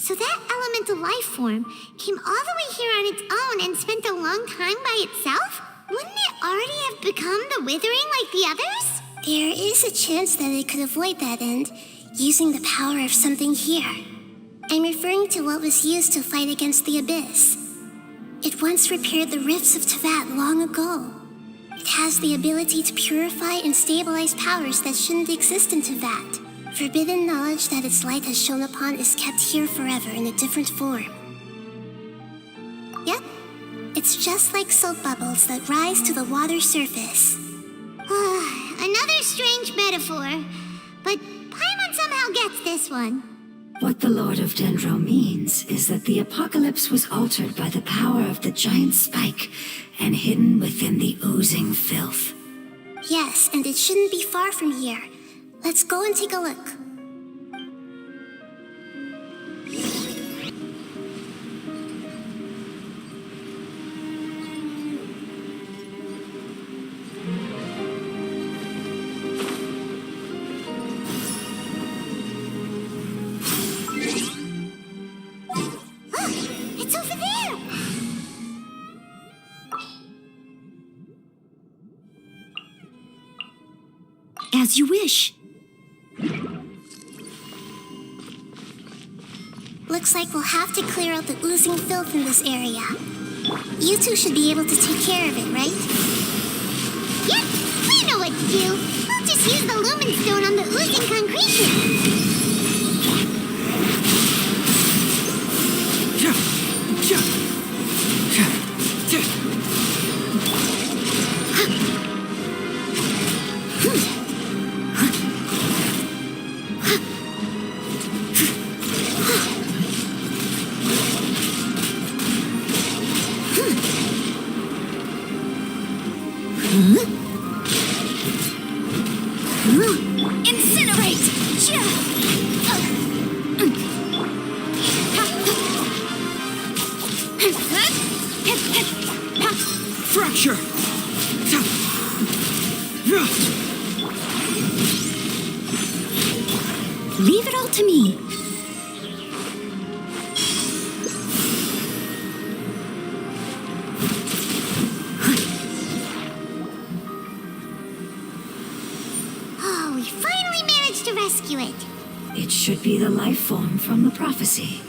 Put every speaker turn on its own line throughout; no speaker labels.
So that elemental life form came all the way here on its own and spent a long time by itself? Wouldn't it already have become the Withering like the others?
There is a chance that it could avoid that end, using the power of something here. I'm referring to what was used to fight against the Abyss. It once repaired the rifts of Teyvat long ago. It has the ability to purify and stabilize powers that shouldn't exist in Teyvat. Forbidden knowledge that its light has shone upon is kept here forever in a different form. Yep, it's just like soap bubbles that rise to the water surface.
Another strange metaphor, but Paimon somehow gets this one.
What the Lord of Dendro means is that the apocalypse was altered by the power of the giant spike and hidden within the oozing filth.
Yes, and it shouldn't be far from here. Let's go and take a look.
It's over there!
As you wish.
Looks like we'll have to clear out the oozing filth in this area. You two should be able to take care of it, right?
Yep, we know what to do. We'll just use the lumen stone on the oozing concretion.
Incinerate!
Fracture!
Leave it all to me.
Oh, we finally managed to rescue it.
It should be the life form from the prophecy.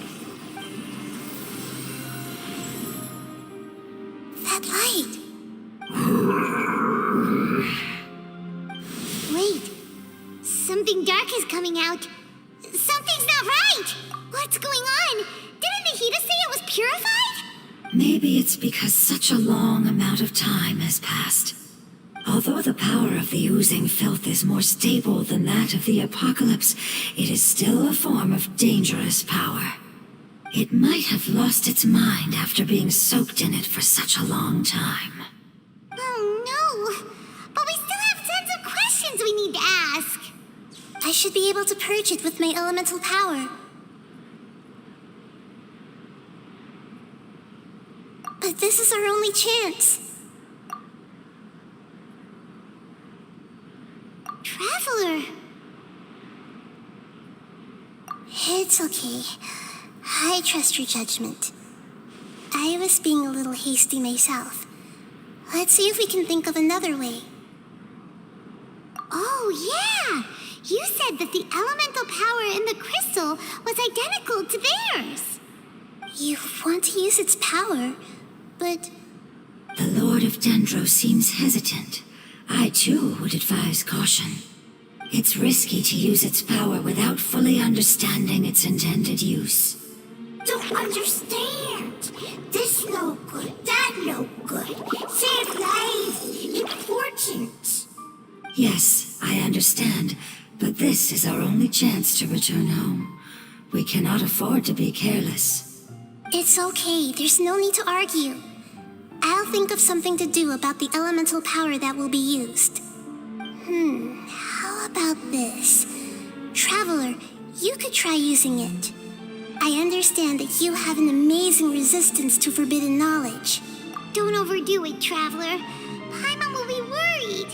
That light!
Wait, something dark is coming out. Something's not right! What's going on? Didn't Nahida say it was purified?
Maybe it's because such a long amount of time has passed. Although the power of the oozing filth is more stable than that of the apocalypse, it is still a form of dangerous power. It might have lost its mind after being soaked in it for such a long time.
Oh no! But we still have tons of questions we need to ask.
I should be able to purge it with my elemental power. But this is our only chance.
Traveler!
It's okay. I trust your judgment. I was being a little hasty myself. Let's see if we can think of another way.
Oh yeah! You said that the elemental power in the crystal was identical to theirs.
You want to use its power, but...
The Lord of Dendro seems hesitant. I too would advise caution. It's risky to use its power without fully understanding its intended use.
Don't understand. This no good, that no good. Save lives. Important.
Yes, I understand, but this is our only chance to return home. We cannot afford to be careless.
It's okay, there's no need to argue. I'll think of something to do about the elemental power that will be used. How about this? Traveler, you could try using it. I understand that you have an amazing resistance to forbidden knowledge.
Don't overdo it, Traveler. Paimon will be worried.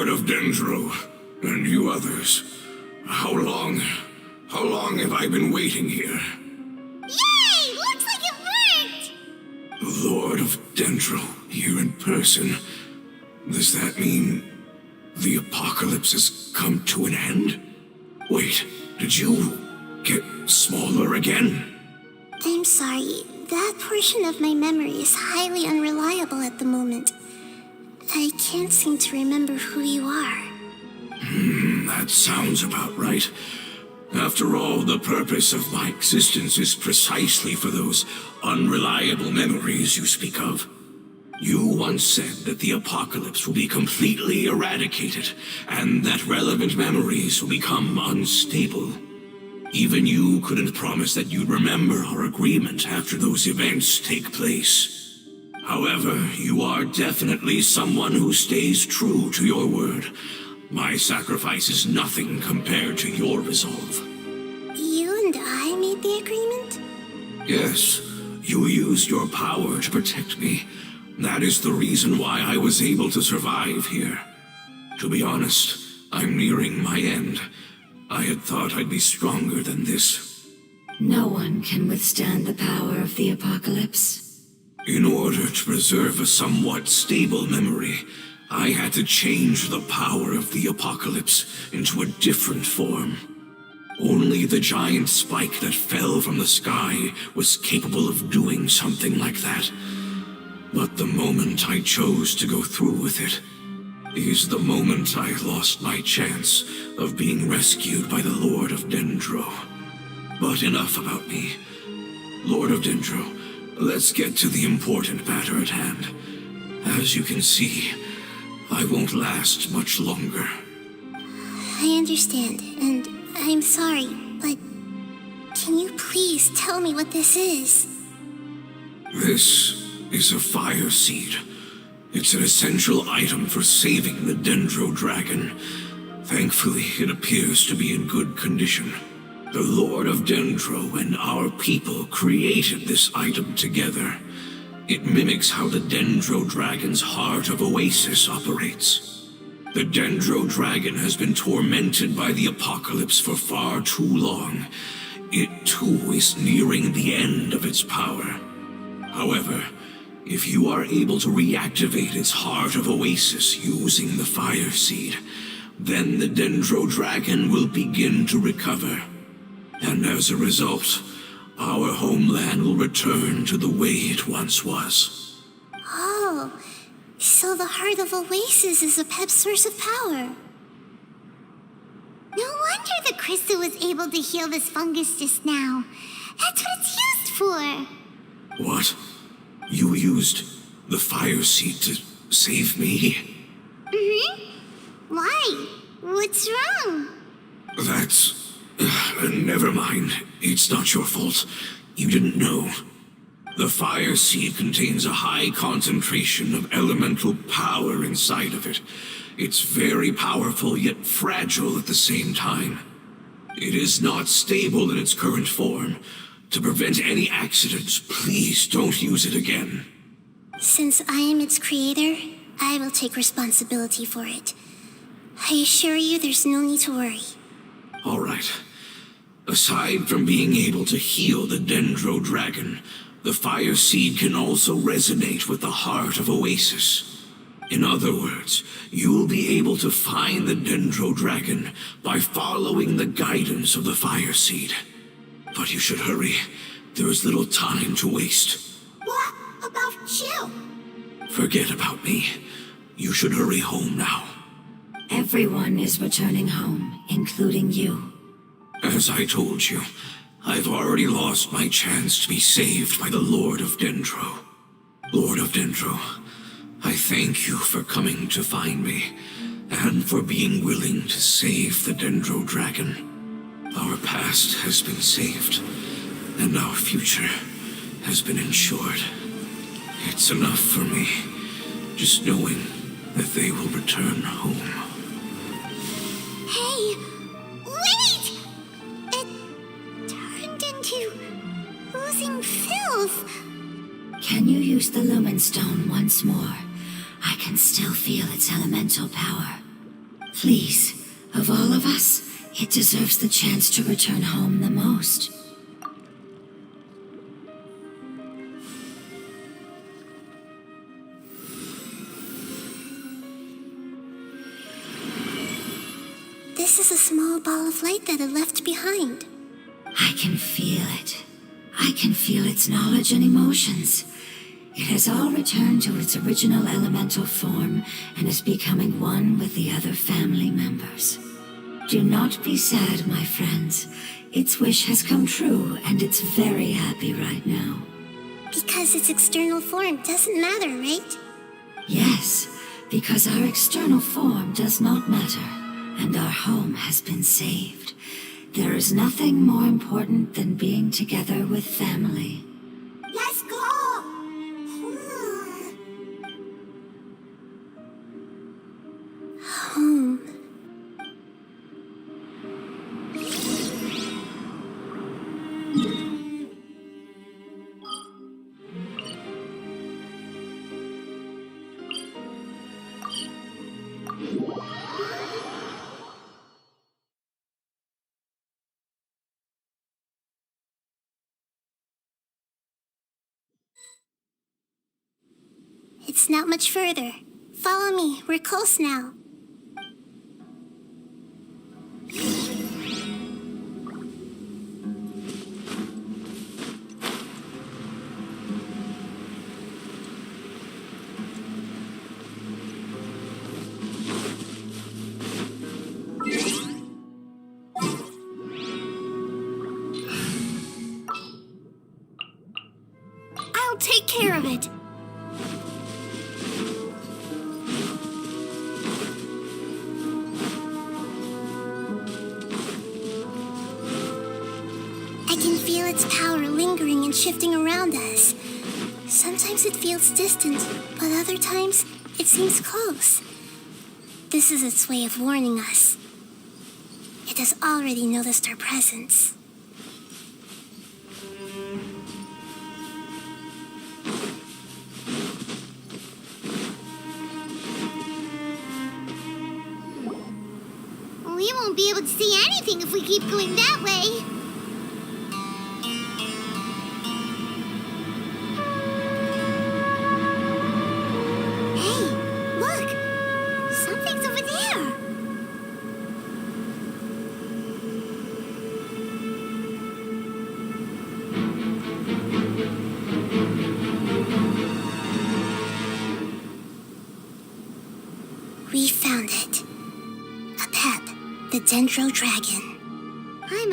Lord of Dendro, and you others. How long have I been waiting here?
Yay! Looks like it worked!
The Lord of Dendro, here in person. Does that mean the apocalypse has come to an end? Wait, did you get smaller again?
I'm sorry. That portion of my memory is highly unreliable at the moment. I can't seem to remember who you are.
That sounds about right. After all, the purpose of my existence is precisely for those unreliable memories you speak of. You once said that the apocalypse will be completely eradicated, and that relevant memories will become unstable. Even you couldn't promise that you'd remember our agreement after those events take place. However, you are definitely someone who stays true to your word. My sacrifice is nothing compared to your resolve.
You and I made the agreement?
Yes, you used your power to protect me. That is the reason why I was able to survive here. To be honest, I'm nearing my end. I had thought I'd be stronger than this.
No one can withstand the power of the apocalypse.
In order to preserve a somewhat stable memory, I had to change the power of the apocalypse into a different form. Only the giant spike that fell from the sky was capable of doing something like that. But the moment I chose to go through with it is the moment I lost my chance of being rescued by the Lord of Dendro. But enough about me. Lord of Dendro, let's get to the important matter at hand. As you can see, I won't last much longer.
I understand, and I'm sorry, but can you please tell me what this is?
This is a fire seed. It's an essential item for saving the Dendro dragon. Thankfully, it appears to be in good condition. The Lord of Dendro and our people created this item together. It mimics how the Dendro dragon's heart of Oasis operates. The Dendro dragon has been tormented by the apocalypse for far too long. It too is nearing the end of its power. However, if you are able to reactivate its heart of Oasis using the fire seed, then the Dendro dragon will begin to recover. And as a result, our homeland will return to the way it once was.
Oh, so the heart of Oasis is Apep's source of power.
No wonder the crystal was able to heal this fungus just now. That's what it's used for.
What? You used the fire seed to save me?
Why? What's wrong?
That's... never mind. It's not your fault. You didn't know. The fire seed contains a high concentration of elemental power inside of it. It's very powerful, yet fragile at the same time. It is not stable in its current form. To prevent any accidents, please don't use it again.
Since I am its creator, I will take responsibility for it. I assure you there's no need to worry.
All right. Aside from being able to heal the Dendro dragon, the fire seed can also resonate with the heart of Oasis. In other words, you'll be able to find the Dendro dragon by following the guidance of the fire seed. But you should hurry. There is little time to waste.
What about you?
Forget about me. You should hurry home now.
Everyone is returning home, including you.
As I told you, I've already lost my chance to be saved by the Lord of Dendro. Lord of Dendro, I thank you for coming to find me, and for being willing to save the Dendro dragon. Our past has been saved, and our future has been ensured. It's enough for me, just knowing that they will return home.
Hey, wait! It turned into oozing filth.
Can you use the Lumen Stone once more? I can still feel its elemental power. Please, of all of us, it deserves the chance to return home the most.
This is a small ball of light that it left behind.
I can feel it. I can feel its knowledge and emotions. It has all returned to its original elemental form and is becoming one with the other family members. Do not be sad, my friends. Its wish has come true, and it's very happy right now.
Because its external form doesn't matter, right?
Yes, because our external form does not matter, and our home has been saved. There is nothing more important than being together with family.
Let's go!
Home. It's not much further. Follow me, we're close now.
I'll take care of it.
I can feel its power lingering and shifting around us. Sometimes it feels distant, but other times it seems close. This is its way of warning us. It has already noticed our presence.
We won't be able to see anything if we keep going that way. Hey, look! Something's over there.
We found it. Apep, the Dendro dragon.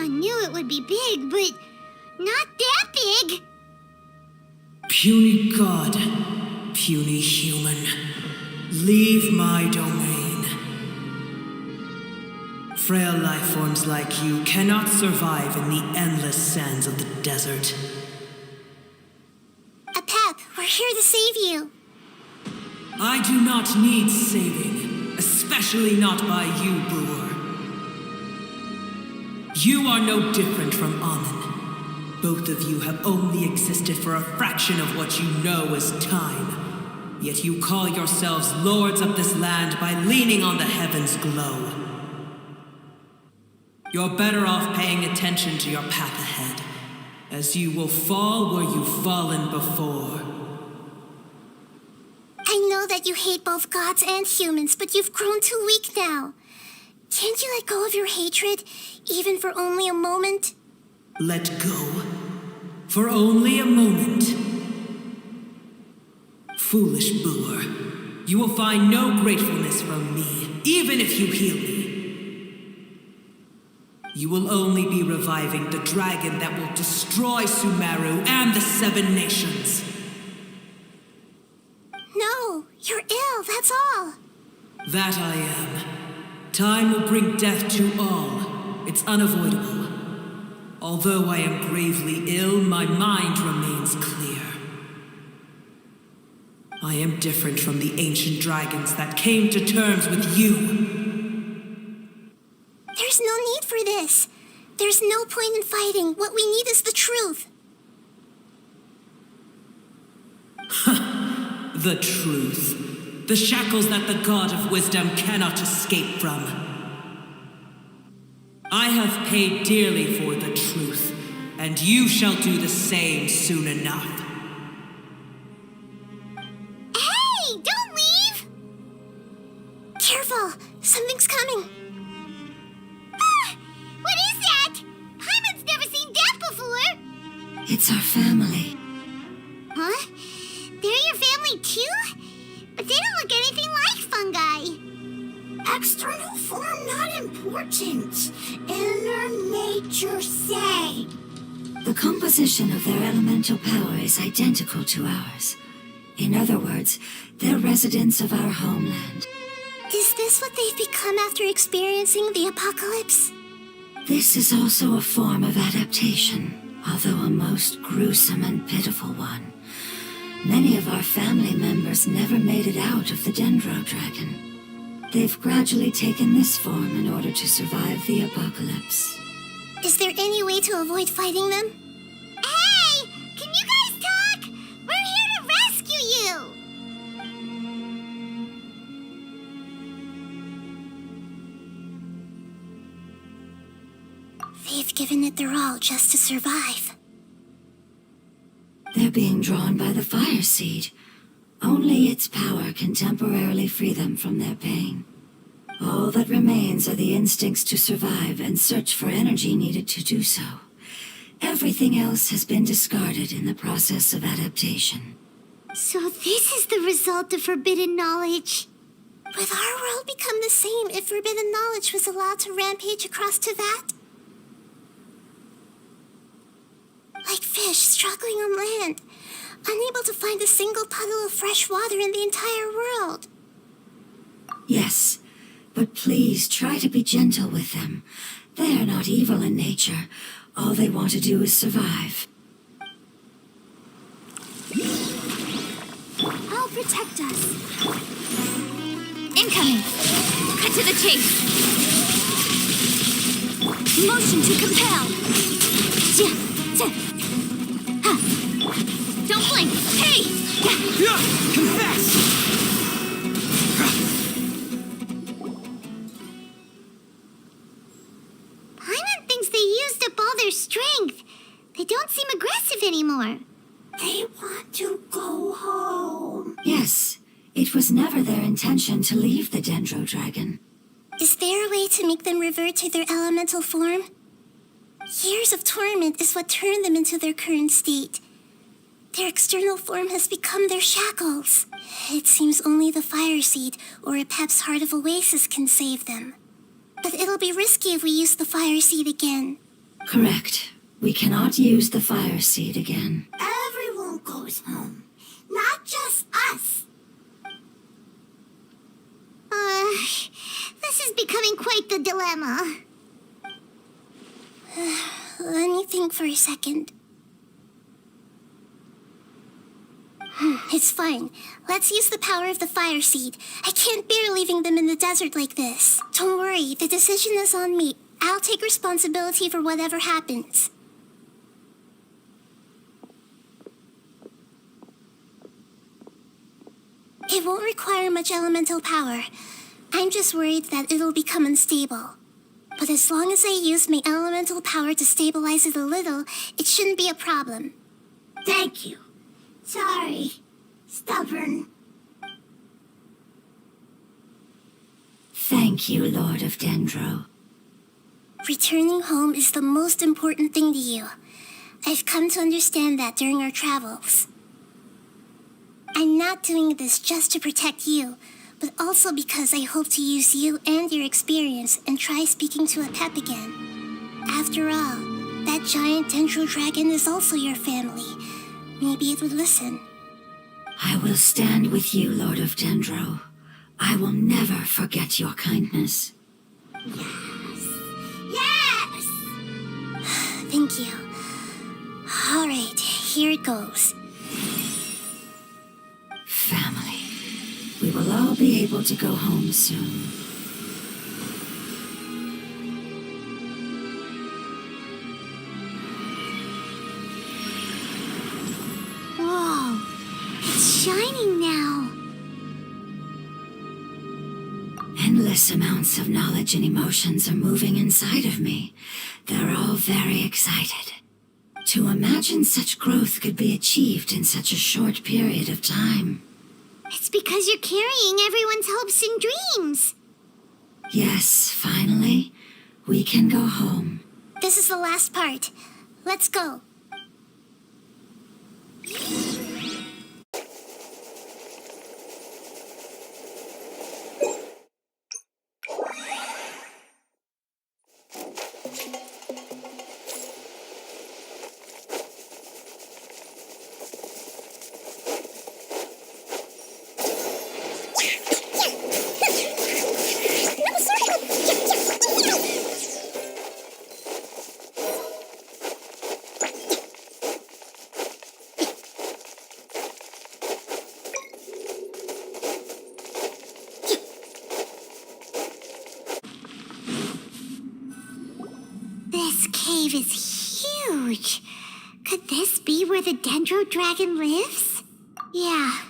I knew it would be big, but not that big.
Puny god, puny human, leave my domain. Frail life forms like you cannot survive in the endless sands of the desert.
Apep, we're here to save you.
I do not need saving, especially not by you, Brewer. You are no different from Amun. Both of you have only existed for a fraction of what you know as time. Yet you call yourselves lords of this land by leaning on the heavens' glow. You're better off paying attention to your path ahead, as you will fall where you've fallen before.
I know that you hate both gods and humans, but you've grown too weak now. Can't you let go of your hatred, even for only a moment?
Let go. For only a moment. Foolish Brewer, you will find no gratefulness from me, even if you heal me. You will only be reviving the dragon that will destroy Sumeru and the 7 nations.
No, you're ill, that's all.
That I am. Time will bring death to all. It's unavoidable. Although I am gravely ill, my mind remains clear. I am different from the ancient dragons that came to terms with you.
There's no need for this. There's no point in fighting. What we need is the truth.
The truth. The shackles that the God of Wisdom cannot escape from. I have paid dearly for the truth, and you shall do the same soon enough.
Hey, don't leave!
Careful! Something's coming!
Ah! What is that? Paimon's never seen death before!
It's our family.
Huh? They're your family too? But they don't look anything like fungi.
External form not important. Inner nature say.
The composition of their elemental power is identical to ours. In other words, they're residents of our homeland.
Is this what they've become after experiencing the apocalypse?
This is also a form of adaptation, although a most gruesome and pitiful one. Many of our family members never made it out of the Dendro dragon. They've gradually taken this form in order to survive the apocalypse.
Is there any way to avoid fighting them?
Hey! Can you guys talk? We're here to rescue you!
They've given it their all just to survive.
They're being drawn by the fire seed. Only its power can temporarily free them from their pain. All that remains are the instincts to survive and search for energy needed to do so. Everything else has been discarded in the process of adaptation.
So this is the result of forbidden knowledge.
Would our world become the same if forbidden knowledge was allowed to rampage across Tevat? Like fish struggling on land, unable to find a single puddle of fresh water in the entire world.
Yes, but please try to be gentle with them. They are not evil in nature. All they want to do is survive.
I'll protect us. Incoming. Cut to the chase. Motion to compel. Don't blink. Hey!
Confess!
Paimon thinks they used up all their strength. They don't seem aggressive anymore.
They want to go home.
Yes, it was never their intention to leave the Dendro dragon.
Is there a way to make them revert to their elemental form? Years of torment is what turned them into their current state. Their external form has become their shackles. It seems only the fire seed or Apep's heart of oasis can save them. But it'll be risky if we use the fire seed again.
Correct. We cannot use the fire seed again.
Everyone goes home, not just us.
This is becoming quite the dilemma.
Let me think for a second. It's fine. Let's use the power of the fire seed. I can't bear leaving them in the desert like this. Don't worry, the decision is on me. I'll take responsibility for whatever happens. It won't require much elemental power. I'm just worried that it'll become unstable. But as long as I use my elemental power to stabilize it a little, it shouldn't be a problem.
Thank you.
Sorry. Stubborn.
Thank you, Lord of Dendro.
Returning home is the most important thing to you. I've come to understand that during our travels. I'm not doing this just to protect you, but also because I hope to use you and your experience and try speaking to Apep again. After all, that giant Dendro dragon is also your family. Maybe it would listen.
I will stand with you, Lord of Dendro. I will never forget your kindness.
Yes! Thank you. All right, here it goes.
Family. We will all be able to go home soon.
Whoa, it's shining now.
Enormous amounts of knowledge and emotions are moving inside of me. They're all very excited. To imagine such growth could be achieved in such a short period of time.
It's because you're carrying everyone's hopes and dreams.
Yes, finally, we can go home.
This is the last part. Let's go.
This cave is huge. Could this be where the Dendro dragon lives? Yeah,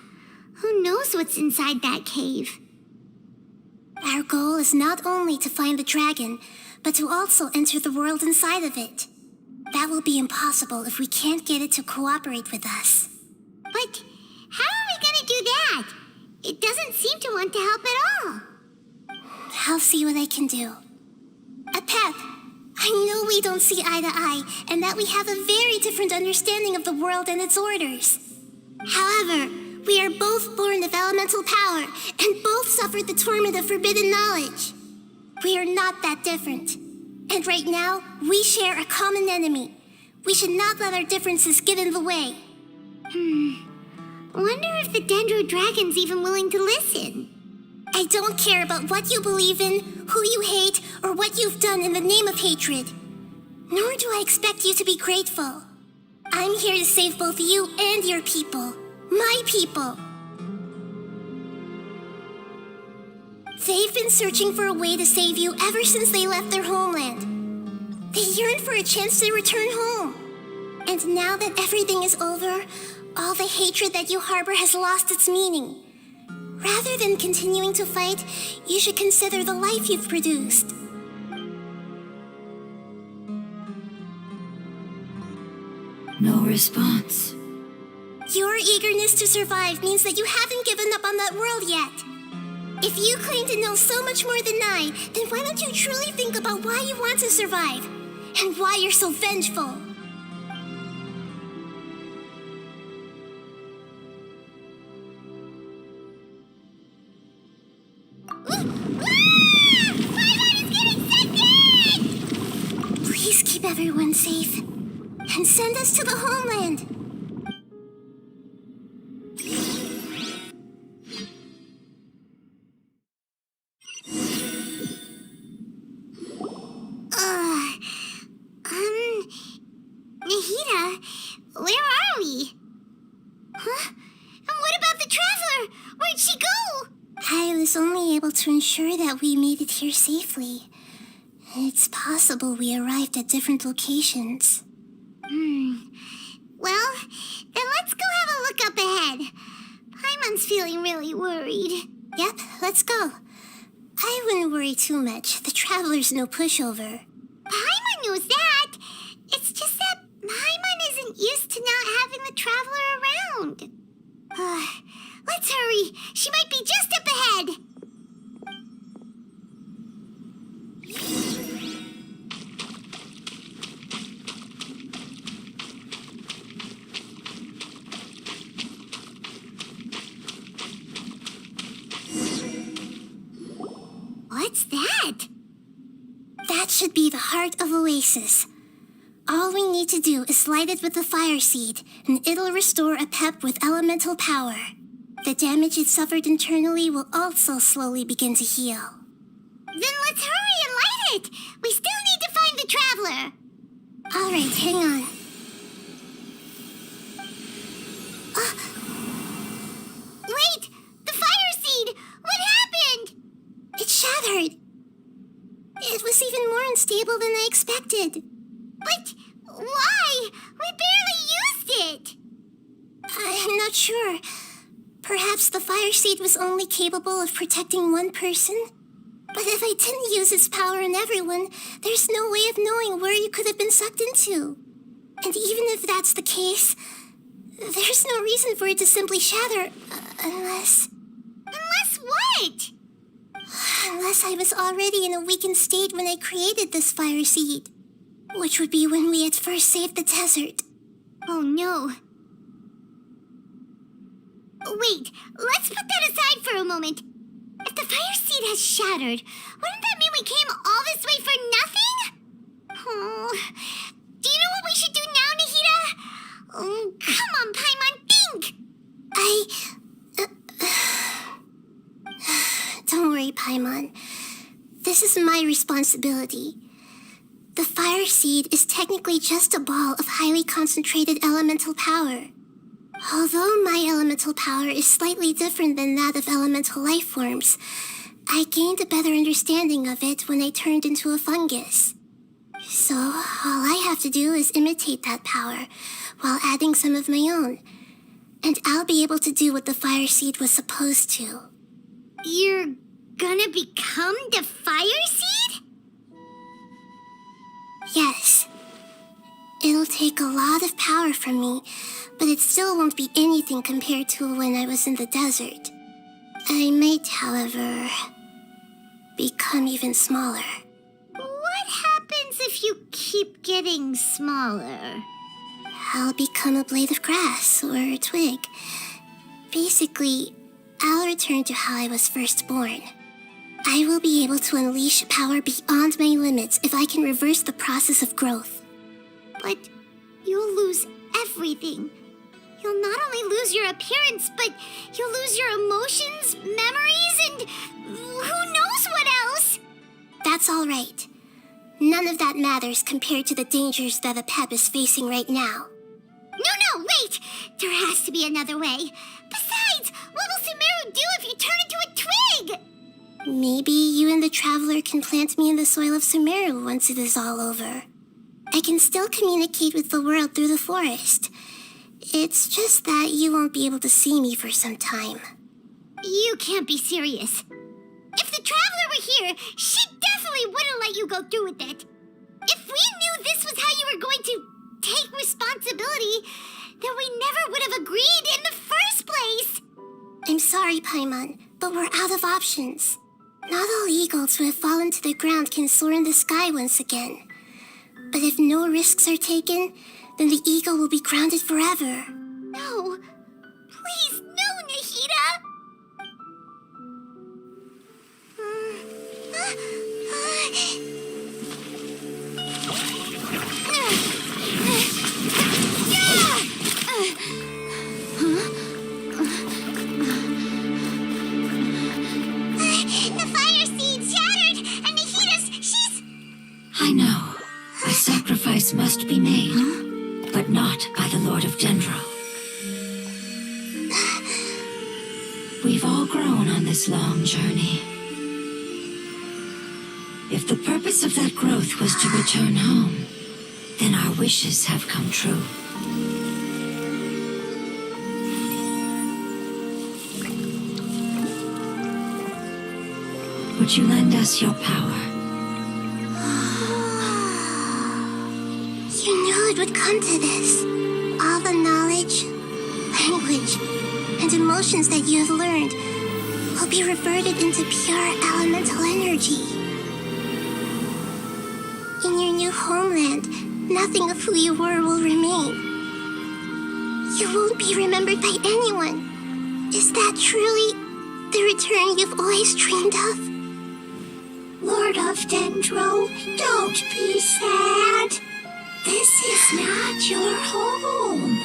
who knows what's inside that cave?
Our goal is not only to find the dragon, but to also enter the world inside of it. That will be impossible if we can't get it to cooperate with us.
But how are we gonna do that? It doesn't seem to want to help at all.
I'll see what I can do. Apep, I know we don't see eye to eye, and that we have a very different understanding of the world and its orders. However, we are both born of elemental power, and both suffered the torment of forbidden knowledge. We are not that different. And right now, we share a common enemy. We should not let our differences get in the way.
Wonder if the Dendro dragon's even willing to listen.
I don't care about what you believe in, who you hate, or what you've done in the name of hatred. Nor do I expect you to be grateful. I'm here to save both you and your people. My people. They've been searching for a way to save you ever since they left their homeland. They yearn for a chance to return home. And now that everything is over, all the hatred that you harbor has lost its meaning. Rather than continuing to fight, you should consider the life you've produced.
No response.
Your eagerness to survive means that you haven't given up on that world yet. If you claim to know so much more than I, then why don't you truly think about why you want to survive? And why you're so vengeful? Please keep everyone safe. And send us to the homeland.
Nahida, where are we? Huh? And what about the traveler? Where'd she go?
I was only able to ensure that we made it here safely. It's possible we arrived at different locations.
Well, then let's go have a look up ahead. Paimon's feeling really worried.
Yep, let's go. I wouldn't worry too much. The traveler's no pushover.
Paimon knows that. It's just that Paimon isn't used to not having the traveler around. Let's hurry. She might be just up ahead. What's that?
That should be the heart of Oasis. All we need to do is light it with the fire seed, and it'll restore Apep with elemental power. The damage it suffered internally will also slowly begin to heal.
Then let's hurry and light it. We still need to find the traveler.
All right, hang on.
Wait! The fire seed! What happened?
It shattered. It was even more unstable than I expected.
But why? We barely used it.
I'm not sure. Perhaps the fire seed was only capable of protecting one person? But if I didn't use its power on everyone, there's no way of knowing where you could have been sucked into. And even if that's the case, there's no reason for it to simply shatter, unless...
Unless what?
Unless I was already in a weakened state when I created this fire seed. Which would be when we had first saved the desert.
Oh no. Wait, let's put that aside for a moment. If the fire seed has shattered, wouldn't that mean we came all this way for nothing? Oh, do you know what we should do now, Nahida? Oh, come on, Paimon, think!
Don't worry, Paimon. This is my responsibility. The fire seed is technically just a ball of highly concentrated elemental power. Although my elemental power is slightly different than that of elemental life forms, I gained a better understanding of it when I turned into a fungus. So, all I have to do is imitate that power, while adding some of my own. And I'll be able to do what the fire seed was supposed to.
You're gonna become the fire seed?
Yes. It'll take a lot of power from me, but it still won't be anything compared to when I was in the desert. I might, however, become even smaller.
What happens if you keep getting smaller?
I'll become a blade of grass or a twig. Basically, I'll return to how I was first born. I will be able to unleash power beyond my limits if I can reverse the process of growth.
But you'll lose everything. You'll not only lose your appearance, but you'll lose your emotions, memories, and who knows what else?
That's all right. None of that matters compared to the dangers that Apep is facing right now.
No, wait! There has to be another way. Besides, what will Sumeru do if you turn into a twig?
Maybe you and the Traveler can plant me in the soil of Sumeru once it is all over. I can still communicate with the world through the forest. It's just that you won't be able to see me for some time.
You can't be serious. If the Traveler were here, she definitely wouldn't let you go through with it. If we knew this was how you were going to take responsibility, then we never would have agreed in the first place.
I'm sorry, Paimon, but we're out of options. Not all eagles who have fallen to the ground can soar in the sky once again. But if no risks are taken, then the eagle will be grounded forever.
No. Please, no, Nahida. The fire seed shattered, and she's...
I know. A sacrifice must be made, but not by the Lord of Dendro. We've all grown on this long journey. If the purpose of that growth was to return home, then our wishes have come true. Would you lend us your power?
You knew it would come to this. All the knowledge, language, and emotions that you have learned will be reverted into pure elemental energy. In your new homeland, nothing of who you were will remain. You won't be remembered by anyone. Is that truly the return you've always dreamed of?
Lord of Dendro, don't be sad. This is not your home.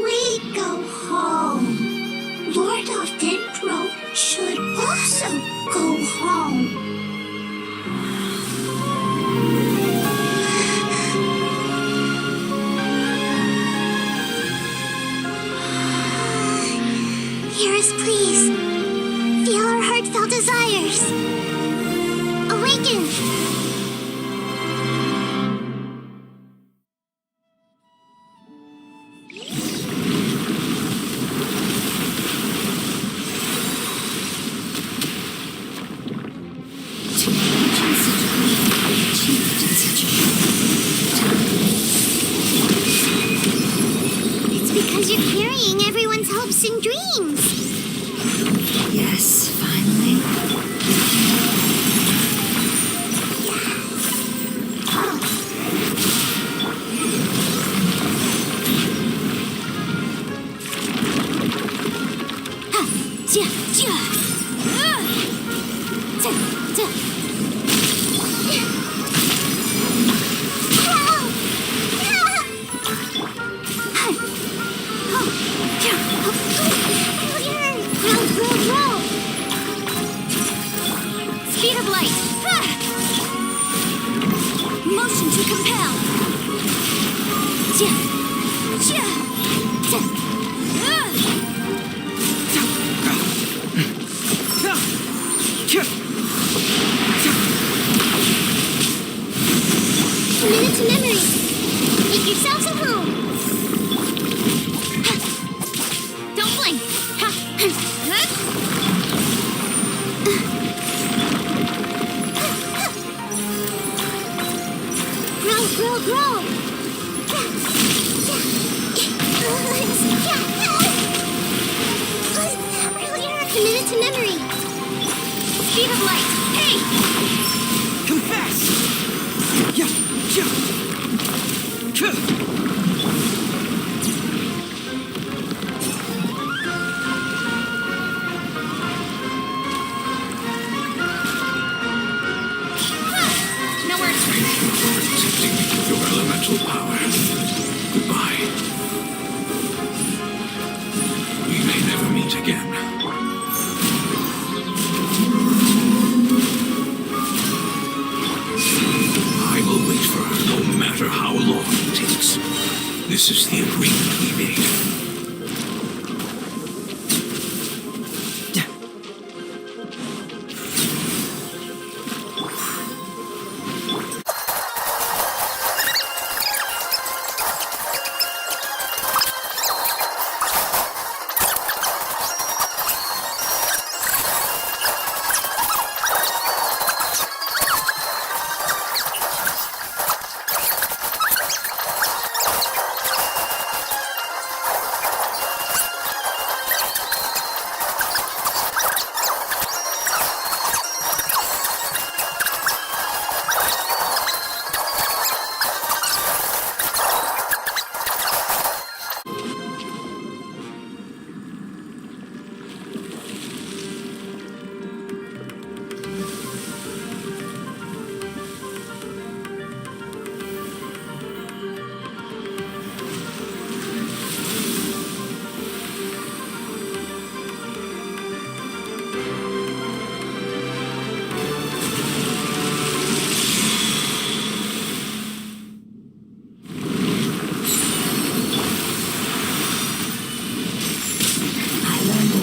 We go home. Lord of Dendro should also go home.
Hear us, please. Feel our heartfelt desires. Awaken!
such great be achieved in such a short time.
It's because you're carrying everyone's hopes and dreams.
Yes, finally.
Speed of light. Motion to compel.
A minute to memory. Make yourselves at home.
Don't blink.
Grow, grow, grow. A minute to memory.
Speed of light. Hey!
Confess!
Nowhere to
Thank you for protecting me with your elemental power. Goodbye. We may never meet again. I will wait for her no matter how long it takes. This is the agreement we made.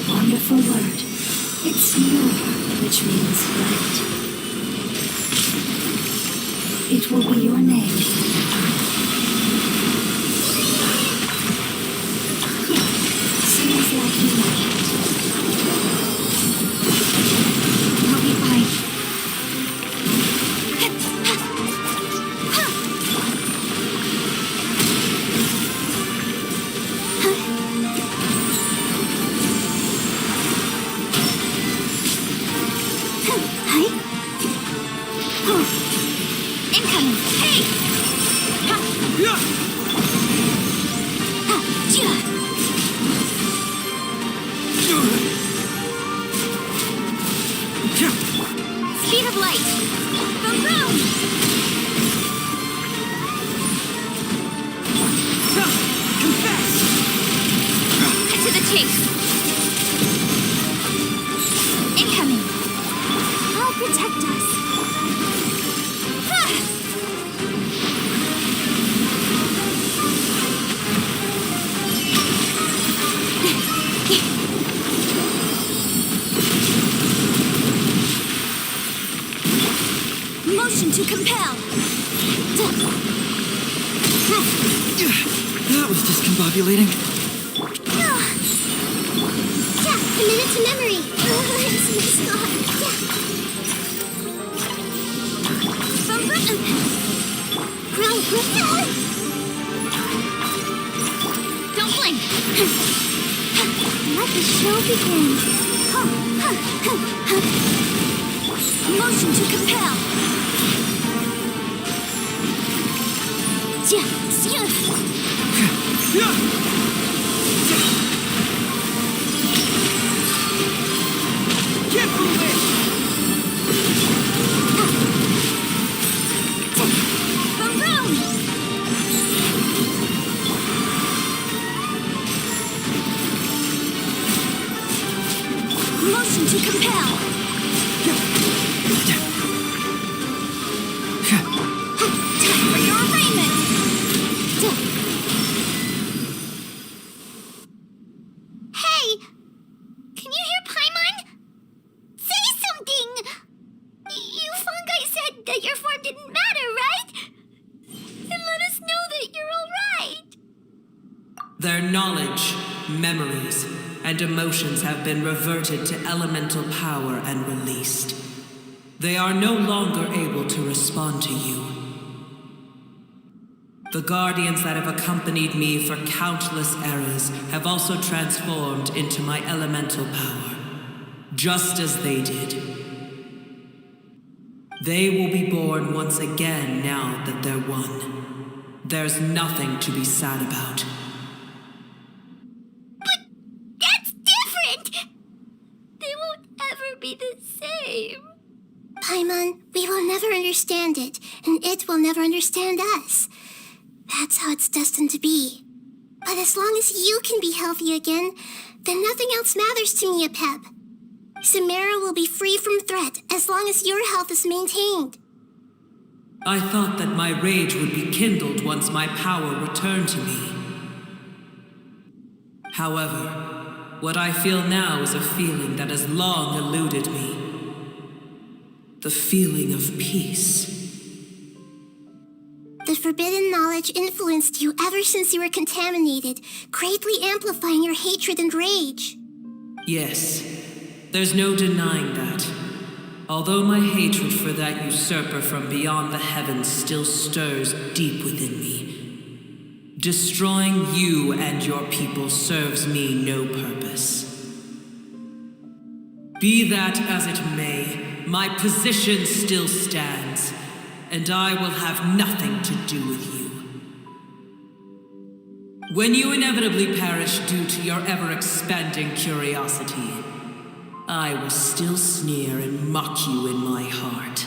Wonderful word. It's Sumeru, which means light. It will be your name. Seems like you like it.
I'll be fine. Incoming! Hey! Speed of light! Boom, boom!
Confess!
Cut to the chase! Incoming!
I'll protect us.
Motion to compel!
That was discombobulating.
Yeah, a minute to memory. It's my scar.
Don't blink!
Let the show begin.
Motion to compel!
Keep moving!
Baroom! Motion to compel! Time for your arraignment!
Hey! Can you hear Paimon? Say something! You fungi said that your form didn't matter, right? Then let us know that you're alright!
Their knowledge, memories, and emotions have been reverted to elemental power and released. They are no longer able to respond to you. The guardians that have accompanied me for countless eras have also transformed into my elemental power, just as they did. They will be born once again now that they're one. There's nothing to be sad about.
That's different! They won't ever be the same.
Paimon, we will never understand it, and it will never understand us. That's how it's destined to be. But as long as you can be healthy again, then nothing else matters to me, Apep. Sumeru will be free from threat as long as your health is maintained.
I thought that my rage would be kindled once my power returned to me. However, what I feel now is a feeling that has long eluded me. The feeling of peace.
The forbidden knowledge influenced you ever since you were contaminated, greatly amplifying your hatred and rage.
Yes, there's no denying that. Although my hatred for that usurper from beyond the heavens still stirs deep within me, destroying you and your people serves me no purpose. Be that as it may, my position still stands, and I will have nothing to do with you. When you inevitably perish due to your ever-expanding curiosity, I will still sneer and mock you in my heart.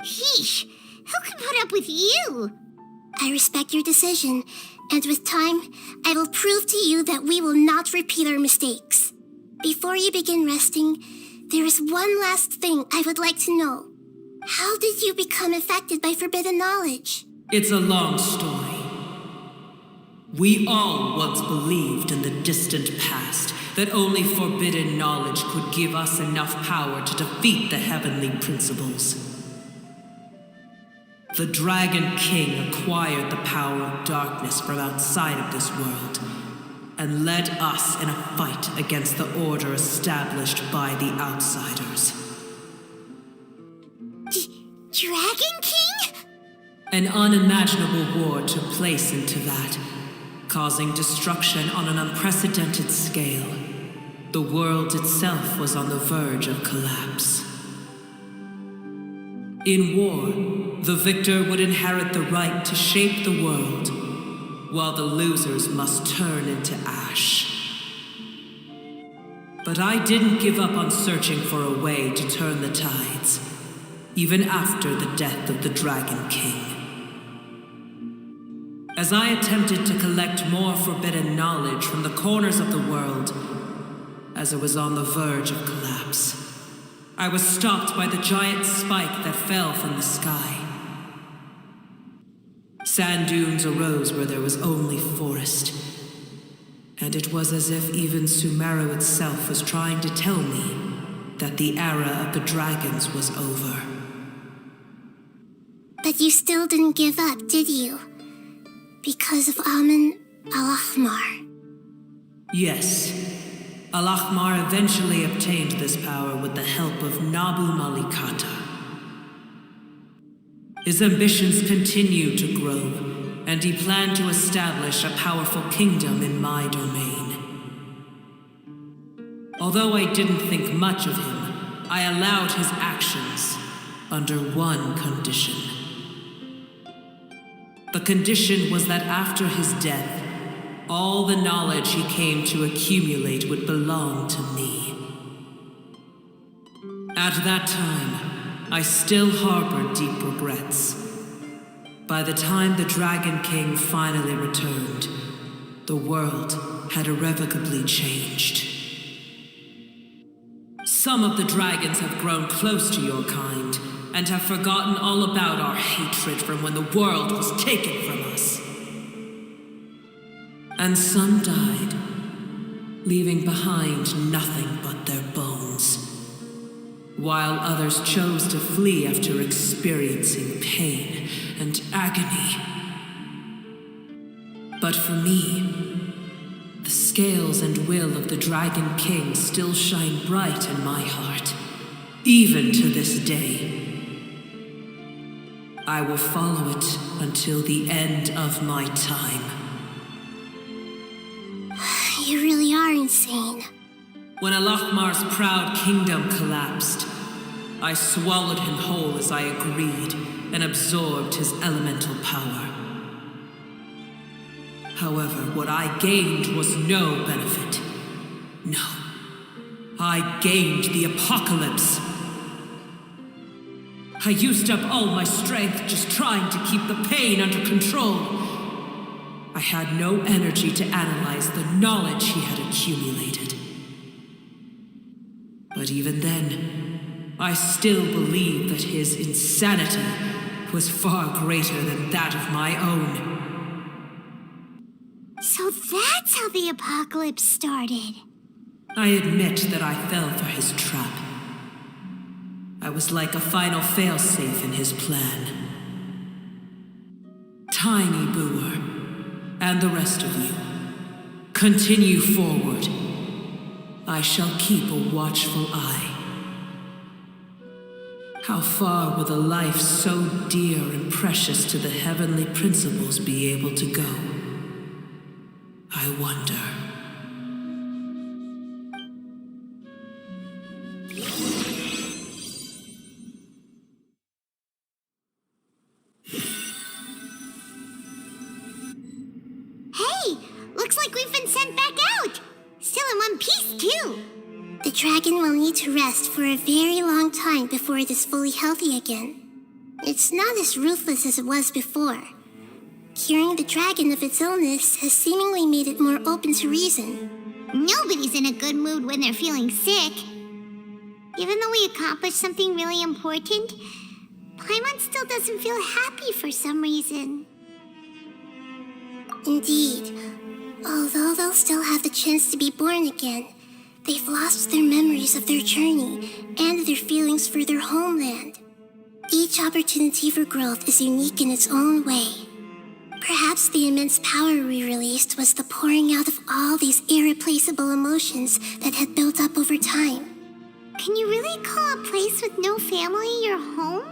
Yeesh! Who can put up with you?
I respect your decision, and with time, I will prove to you that we will not repeat our mistakes. Before you begin resting, there is one last thing I would like to know. How did you become affected by forbidden knowledge?
It's a long story. We all once believed in the distant past that only forbidden knowledge could give us enough power to defeat the heavenly principles. The Dragon King acquired the power of darkness from outside of this world and led us in a fight against the order established by the outsiders.
Dragon King?
An unimaginable war took place into that, causing destruction on an unprecedented scale. The world itself was on the verge of collapse. In war, the victor would inherit the right to shape the world, while the losers must turn into ash. But I didn't give up on searching for a way to turn the tides, even after the death of the Dragon King. As I attempted to collect more forbidden knowledge from the corners of the world, as it was on the verge of collapse, I was stopped by the giant spike that fell from the sky. Sand dunes arose where there was only forest, and it was as if even Sumeru itself was trying to tell me that the era of the dragons was over.
But you still didn't give up, did you? Because of Amun Al-Ahmar.
Yes, Al-Ahmar eventually obtained this power with the help of Nabu Malikata. His ambitions continued to grow, and he planned to establish a powerful kingdom in my domain. Although I didn't think much of him, I allowed his actions under one condition. The condition was that after his death, all the knowledge he came to accumulate would belong to me. At that time, I still harbored deep regrets. By the time the Dragon King finally returned, the world had irrevocably changed. Some of the dragons have grown close to your kind, and have forgotten all about our hatred from when the world was taken from us. And some died, leaving behind nothing but their bones, while others chose to flee after experiencing pain and agony. But for me, the scales and will of the Dragon King still shine bright in my heart, even to this day. I will follow it until the end of my time.
You really are insane.
When Alachmar's proud kingdom collapsed, I swallowed him whole as I agreed and absorbed his elemental power. However, what I gained was no benefit. No. I gained the apocalypse. I used up all my strength just trying to keep the pain under control. I had no energy to analyze the knowledge he had accumulated. But even then, I still believed that his insanity was far greater than that of my own.
So that's how the apocalypse started.
I admit that I fell for his trap. I was like a final failsafe in his plan. Tiny Booer, and the rest of you, continue forward. I shall keep a watchful eye. How far will a life so dear and precious to the heavenly principles be able to go? I wonder.
Hey, looks like we've been sent back out. Still in one piece, too.
The dragon will need to rest for a very long time before it is fully healthy again. It's not as ruthless as it was before. Curing the dragon of its illness has seemingly made it more open to reason.
Nobody's in a good mood when they're feeling sick. Even though we accomplished something really important, Paimon still doesn't feel happy for some reason.
Indeed. Although they'll still have the chance to be born again, they've lost their memories of their journey and their feelings for their homeland. Each opportunity for growth is unique in its own way. Perhaps the immense power we released was the pouring out of all these irreplaceable emotions that had built up over time.
Can you really call a place with no family your home?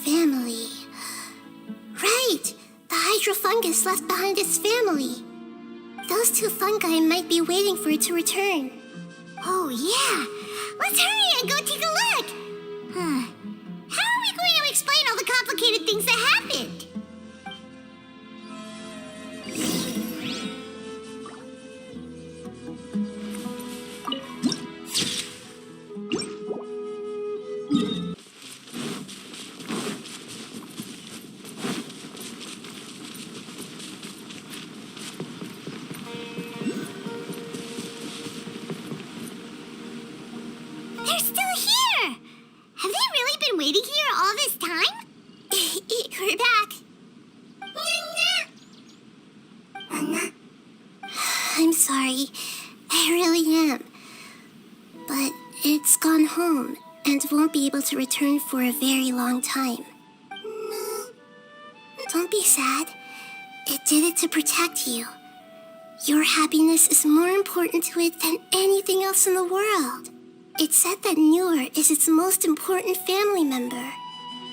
Family. Right! The hydrofungus left behind its family. Those two fungi might be waiting for it to return.
Oh, yeah. Let's hurry and go take a look. How are we going to explain all the complicated things that happened? They're still here! Have they really been waiting here all this time?
We're back. I'm sorry. I really am. But it's gone home and won't be able to return for a very long time. Don't be sad. It did it to protect you. Your happiness is more important to it than anything else in the world. It said that Newer is its most important family member.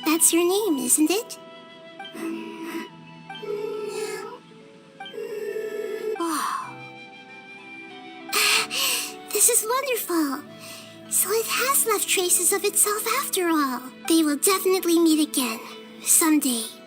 That's your name, isn't it? Oh. This is wonderful. So it has left traces of itself after all. They will definitely meet again, someday.